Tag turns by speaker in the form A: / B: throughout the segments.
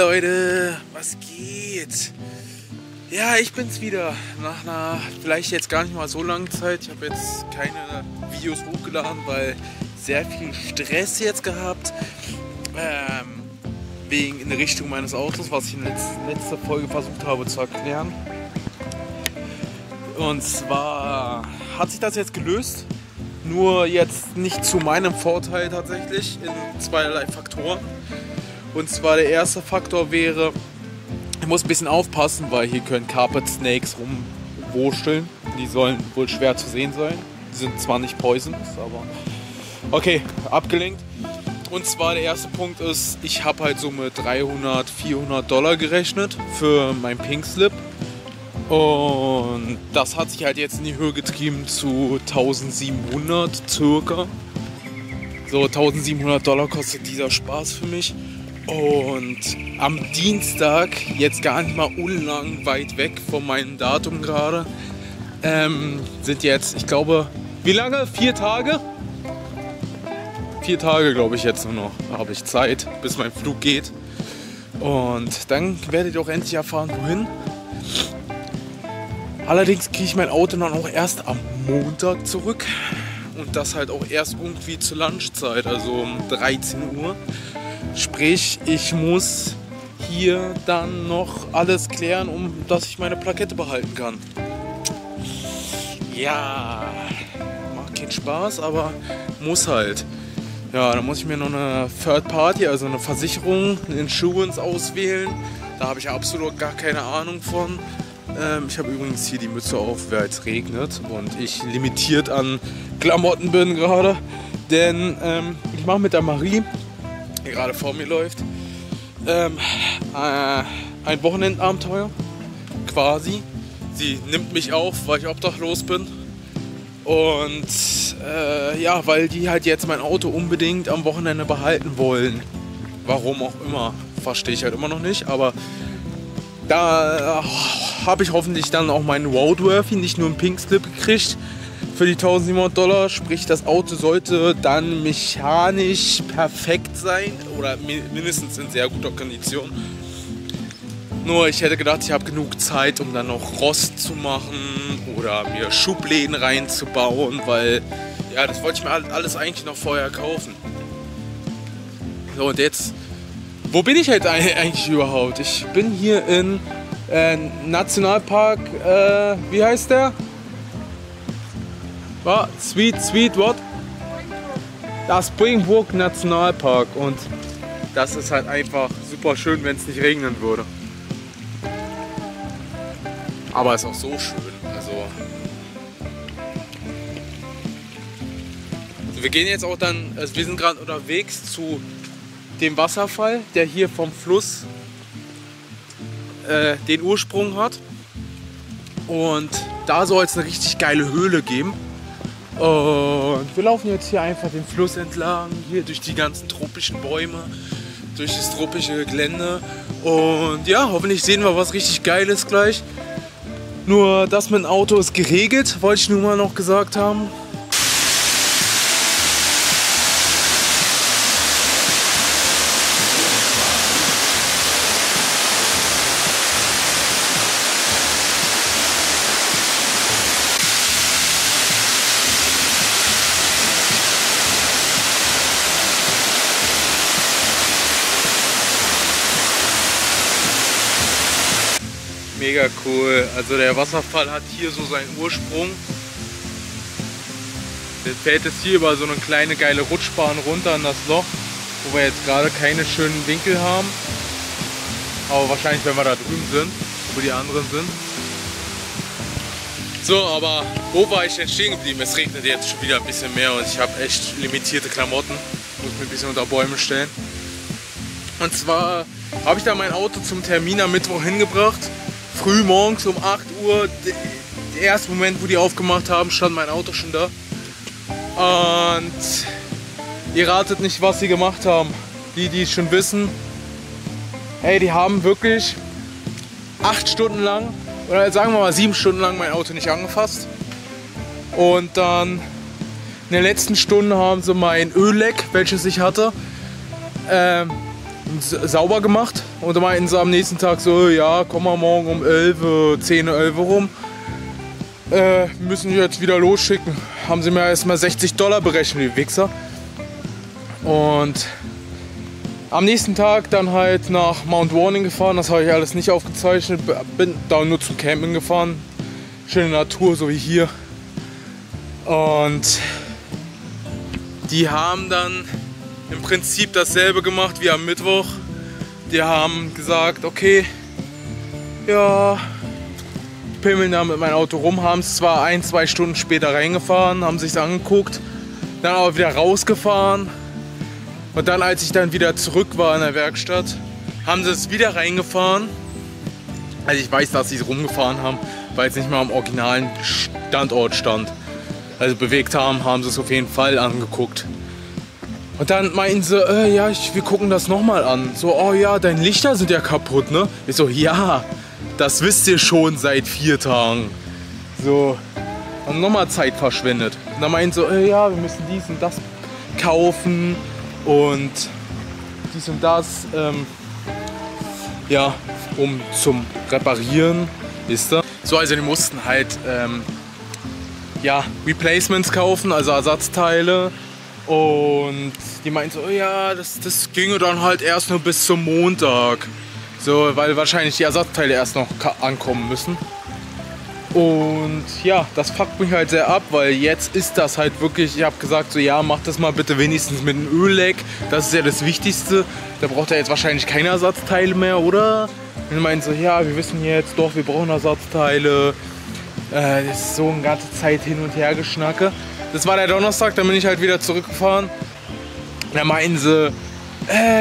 A: Leute, was geht? Ja, ich bin's wieder. Nach einer vielleicht jetzt gar nicht mal so langen Zeit. Ich habe jetzt keine Videos hochgeladen, weil sehr viel Stress jetzt gehabt. Wegen in Richtung meines Autos, was ich in der letzten Folge versucht habe zu erklären. Und zwar hat sich das jetzt gelöst. Nur jetzt nicht zu meinem Vorteil tatsächlich in zweierlei Faktoren. Und zwar der erste Faktor wäre, ich muss ein bisschen aufpassen, weil hier können Carpet Snakes rumwurschteln. Die sollen wohl schwer zu sehen sein. Die sind zwar nicht poisonous, aber okay, abgelenkt. Und zwar der erste Punkt ist, ich habe halt so mit 300, 400 Dollar gerechnet für mein Pink Slip. Und das hat sich halt jetzt in die Höhe getrieben zu 1700 circa. So 1700 Dollar kostet dieser Spaß für mich. Und am Dienstag, jetzt gar nicht mal unlang weit weg von meinem Datum gerade, sind jetzt, ich glaube, wie lange? 4 Tage? 4 Tage glaube ich jetzt nur noch, da habe ich Zeit, bis mein Flug geht. Und dann werdet ihr auch endlich erfahren, wohin. Allerdings kriege ich mein Auto dann auch erst am Montag zurück. Und das halt auch erst irgendwie zur Lunchzeit, also um 13 Uhr. Sprich, ich muss hier dann noch alles klären, um dass ich meine Plakette behalten kann. Ja, macht keinen Spaß, aber muss halt. Ja, dann muss ich mir noch eine Third Party, also eine Versicherung, eine Insurance auswählen. Da habe ich absolut gar keine Ahnung von. Ich habe übrigens hier die Mütze auf, weil es regnet und ich limitiert an Klamotten bin gerade. Denn ich mache mit der Marie, die gerade vor mir läuft, ein Wochenendabenteuer quasi. Sie nimmt mich auf, weil ich obdachlos bin. Und ja, weil die halt jetzt mein Auto unbedingt am Wochenende behalten wollen. Warum auch immer, verstehe ich halt immer noch nicht. Aber da habe ich hoffentlich dann auch meinen Roadworthy, nicht nur einen Pink Slip gekriegt für die 1700 Dollar. Sprich, das Auto sollte dann mechanisch perfekt sein oder mindestens in sehr guter Kondition. Nur ich hätte gedacht, ich habe genug Zeit, um dann noch Rost zu machen oder mir Schubläden reinzubauen, weil ja, das wollte ich mir alles eigentlich noch vorher kaufen. So, und jetzt, wo bin ich halt eigentlich überhaupt? Ich bin hier in Nationalpark, wie heißt der? Sweet, what? Das Springbrook Nationalpark, und das ist halt einfach super schön, wenn es nicht regnen würde. Aber ist auch so schön, also wir gehen jetzt auch dann, also wir sind gerade unterwegs zu dem Wasserfall, der hier vom Fluss den Ursprung hat, und da soll es eine richtig geile Höhle geben. Und wir laufen jetzt hier einfach den Fluss entlang, hier durch die ganzen tropischen Bäume, durch das tropische Gelände, und ja, hoffentlich sehen wir was richtig Geiles gleich. Nur das mit dem Auto ist geregelt, wollte ich nur mal noch gesagt haben. Mega cool, also der Wasserfall hat hier so seinen Ursprung. Der fällt jetzt hier über so eine kleine geile Rutschbahn runter in das Loch, wo wir jetzt gerade keine schönen Winkel haben. Aber wahrscheinlich, wenn wir da drüben sind, wo die anderen sind. So, aber wo war ich denn stehen geblieben? Es regnet jetzt schon wieder ein bisschen mehr und ich habe echt limitierte Klamotten. Muss mich ein bisschen unter Bäume stellen. Und zwar habe ich da mein Auto zum Termin am Mittwoch hingebracht. Früh morgens um 8 Uhr, der erste Moment, wo die aufgemacht haben, stand mein Auto schon da. Und ihr ratet nicht, was sie gemacht haben. Die es schon wissen, hey, die haben wirklich 8 Stunden lang, oder sagen wir mal 7 Stunden lang mein Auto nicht angefasst. Und dann in der letzten Stunde haben sie mein Ölleck, welches ich hatte, sauber gemacht und dann meinten sie am nächsten Tag so, ja, komm mal morgen um 11, 10, 11 rum. Müssen wir jetzt wieder losschicken. Haben sie mir erstmal $60 berechnet, die Wichser. Und am nächsten Tag dann halt nach Mount Warning gefahren. Das habe ich alles nicht aufgezeichnet. Bin da nur zum Camping gefahren. Schöne Natur, so wie hier. Und die haben dann im Prinzip dasselbe gemacht wie am Mittwoch. Die haben gesagt, okay, ja, pimmeln da mit meinem Auto rum, haben es zwar 1-2 Stunden später reingefahren, haben sich angeguckt, dann aber wieder rausgefahren und dann, als ich dann wieder zurück war in der Werkstatt, haben sie es wieder reingefahren. Also ich weiß, dass sie es rumgefahren haben, weil es nicht mal am originalen Standort stand. Also bewegt haben sie es auf jeden Fall angeguckt. Und dann meinten sie, ja, wir gucken das nochmal an. So, oh ja, deine Lichter sind ja kaputt, ne? Ich so, ja. Das wisst ihr schon seit 4 Tagen. So, und nochmal Zeit verschwendet. Und dann meinen so, ja, wir müssen dies und das kaufen und dies und das, ja, um zum Reparieren, wisst ihr. So, also die mussten halt, ja, Replacements kaufen, also Ersatzteile. Und die meinten so, ja, das ginge dann halt erst nur bis zum Montag. So, weil wahrscheinlich die Ersatzteile erst noch ankommen müssen. Und ja, das fuckt mich halt sehr ab, weil jetzt ist das halt wirklich, ich habe gesagt so, ja, mach das mal bitte wenigstens mit einem Ölleck. Das ist ja das Wichtigste. Da braucht er jetzt wahrscheinlich keine Ersatzteile mehr, oder? Und die meinten so, ja, wir wissen jetzt doch, wir brauchen Ersatzteile. Das ist so eine ganze Zeit hin und her geschnacke. Das war der Donnerstag, dann bin ich halt wieder zurückgefahren. Und da meinten sie,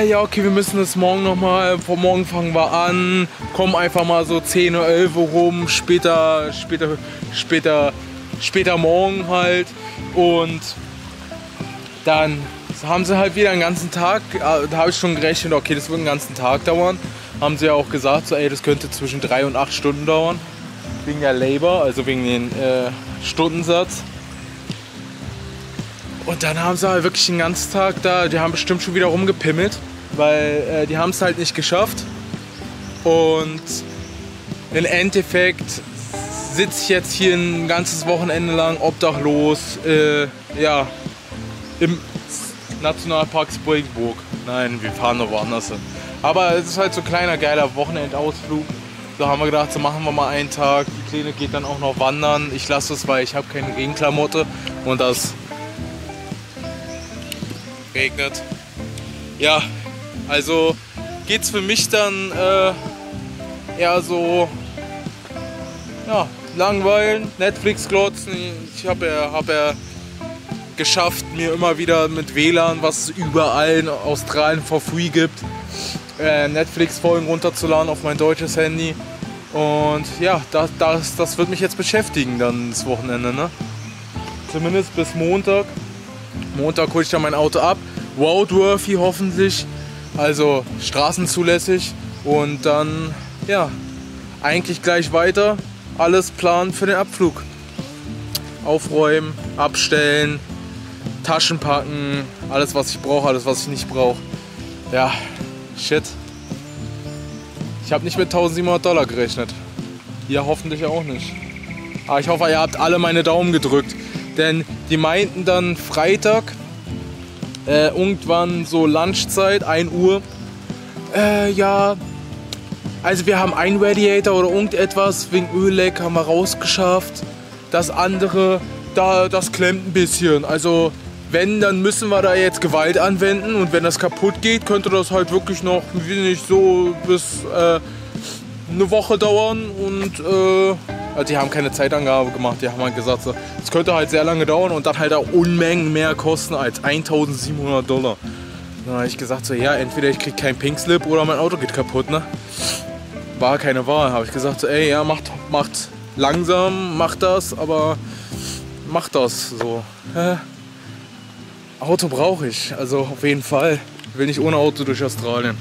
A: ja, okay, wir müssen das morgen nochmal, vor morgen fangen wir an, kommen einfach mal so 10 oder 11 Uhr rum, später morgen halt. Und dann haben sie halt wieder einen ganzen Tag, da habe ich schon gerechnet, okay, das wird einen ganzen Tag dauern. Haben sie ja auch gesagt, so, ey, das könnte zwischen 3 und 8 Stunden dauern. Wegen der Labor, also wegen den Stundensatz. Und dann haben sie halt wirklich den ganzen Tag da, die haben bestimmt schon wieder rumgepimmelt, weil die haben es halt nicht geschafft. Und im Endeffekt sitze ich jetzt hier ein ganzes Wochenende lang obdachlos, ja, im Nationalpark Springburg. Nein, wir fahren noch woanders hin. Aber es ist halt so ein kleiner, geiler Wochenendausflug. Da haben wir gedacht, so machen wir mal einen Tag. Die Kleine geht dann auch noch wandern. Ich lasse es, weil ich habe keine Regenklamotte und das regnet. Ja, also geht's für mich dann eher so, ja, langweilen, Netflix glotzen. Ich habe ja geschafft, mir immer wieder mit WLAN, was es überall in Australien for free gibt, Netflix-Folgen runterzuladen auf mein deutsches Handy. Und ja, das wird mich jetzt beschäftigen dann das Wochenende, ne? Zumindest bis Montag. Montag hole ich dann mein Auto ab. Roadworthy hoffentlich, also straßenzulässig. Und dann, ja, eigentlich gleich weiter. Alles planen für den Abflug. Aufräumen, abstellen, Taschen packen, alles was ich brauche, alles was ich nicht brauche. Ja, shit. Ich habe nicht mit $1.700 gerechnet. Ihr hoffentlich auch nicht. Aber ich hoffe, ihr habt alle meine Daumen gedrückt. Denn die meinten dann Freitag, irgendwann so Lunchzeit, 1 Uhr. Ja, also wir haben einen Radiator oder irgendetwas wegen Ölleck haben wir rausgeschafft. Das andere, das klemmt ein bisschen. Also wenn, dann müssen wir da jetzt Gewalt anwenden. Und wenn das kaputt geht, könnte das halt wirklich noch, wie nicht, so bis eine Woche dauern. Und also die haben keine Zeitangabe gemacht. Die haben halt gesagt, so, es könnte halt sehr lange dauern und dann halt auch Unmengen mehr kosten als $1.700. Dann habe ich gesagt, so, ja, entweder ich kriege keinen Pinkslip oder mein Auto geht kaputt, ne? War keine Wahl. Habe ich gesagt, so, ey, ja, macht langsam, macht das, aber macht das so. Auto brauche ich, also auf jeden Fall. Ich will nicht ohne Auto durch Australien.